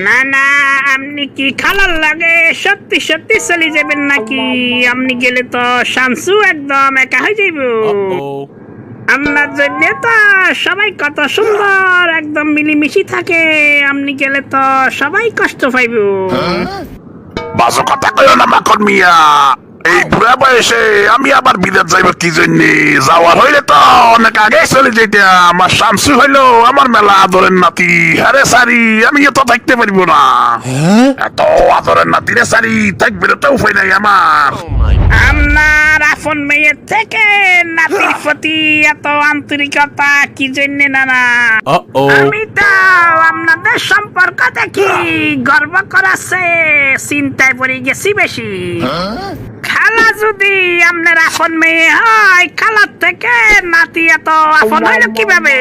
না না, আপনি কি খালার লাগে সত্যি সত্যি চলে যাবেন নাকি? আপনি গেলে তো শামসু একদম একা হয়ে যাইব। আপনার জন্য তো সবাই কত সুন্দর একদম মিলিমিশি থাকে, আপনি গেলে তো সবাই কষ্ট পাইব। বাজে কথা কইও না মাখন মিয়া। এই বুড়া বয়সে আমি আবার বিদেশ যাইব কি জন্য? যাওয়ার হইলে তো অনেক আগে চলে যেতাম। আমার শামসু হইলো আমার মেলা আদরের নাতি। আরে সারি আমি তো থাকতে পারবো না। এত আদরের নাতি রে সারি, থাকবে তো উপায় নাই আমার। আপনার আপন মেয়ের থেকে নাতির প্রতি এত আন্তরিকতা কি জন্য নানা? আমি তো আপনাদের সম্পর্ক দেখি গর্ব করাছে চিন্তায় পড়ে গেছি বেশি। খালা যদি আপনার আপন মেয়ে হয়, খালার থেকে নাতি এত আপন হইল কিভাবে?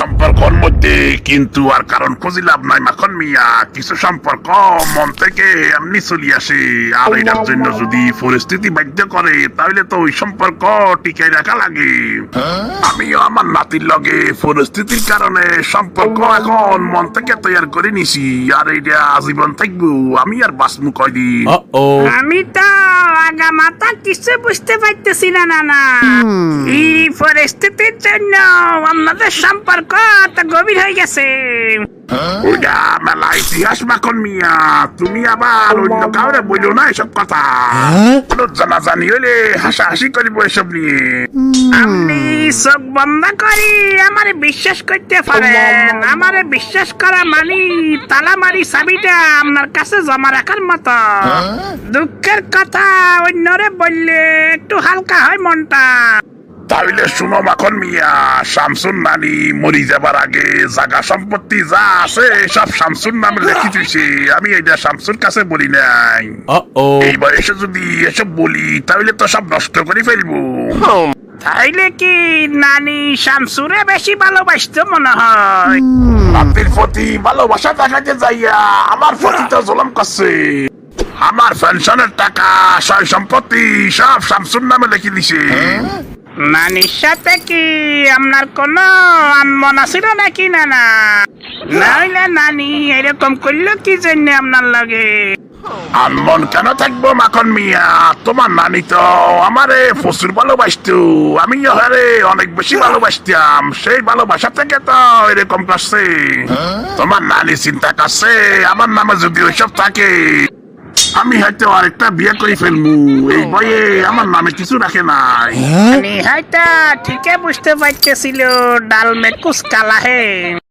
সম্পর্কর মধ্যে কিন্তু আর কারণ খুঁজি লাভ নাই মাখন মিয়া। কিছু সম্পর্ক মন থেকে এমনি চলে আসে, আর এটার জন্য যদি পরিস্থিতি বাধ্য করে তাহলে তো ওই সম্পর্ক টিকাই রাখা লাগে। আমিও আমার নাতির লগে পরিস্থিতির কারণে সম্পর্ক এখন মন থেকে তৈরি করে নিছি, আর এটা আজীবন থাকবো। আমি আর বাঁচমু কয়দিন। আমি তো আগা মাথা কিছু বুঝতে পারতেছি না নানা। এই পরিস্থিতির জন্য আমাদের সম্পর্ক তো গভীর হয়ে গেছে। ওইটা মেলা ইতিহাস মাখন মিয়া। তুমি আবার অন্য কাউরে বললো না এসব কথা। জানাজানি হইলে হাসাহাসি করিব এসব নিয়ে। আপনি চোখ বন্ধ করি আমারে বিশ্বাস করতে পারেন। আমারে বিশ্বাস করা মানি তালামারি চাবিটা আপনার কাছে জমা রাখার মতো। দুঃখের কথা অন্যরে বললে একটু হালকা হয় মনটা। তাহলে শুনো মাখন মিয়া, শামসুর নানি মরি যাবার আগে জায়গা সম্পত্তি যা আছে সব শামসুর নামে লিখে দিয়েছে। আমি এটা শামসুর কাছে বলি নাই। এই বয়সে যদি এসব বলি তাহলে তো সব নষ্ট করে ফেলবো। তাইলে কি নানি শামসুরে বেশি ভালোবাসতো মনে হয়? নাতির প্রতি ভালোবাসা দেখাতে যাইয়া আমার প্রতি তো জুলুম করছে। আমার পেনশনের টাকা সয় সম্পত্তি সব শামসুর নামে লিখে দিছে। নানির সাথে কি আপনার কোনো আনমনা ছিল নাকি নানা? নাইলে নানি এরকম করলো কি জন্য আপনার লাগে? আনমন কেন থাকবো মাখন মিয়া? তোমার নানি তো আমারে প্রচুর ভালোবাসতো, আমি ওরে অনেক বেশি ভালোবাসতাম। সেই ভালোবাসা থেকে তো এরকম করছে। তোমার নানি চিন্তা করছে আমার নামে যদি ওইসব থাকে আমি হয়তো আরেকটা বিয়ে করে ফেলবো। এই বয়ে আমার নামে কিছু রাখে নাই। হয়তো ঠিকই বুঝতে পারতেছিল ডাল মে কুছ কালা হে।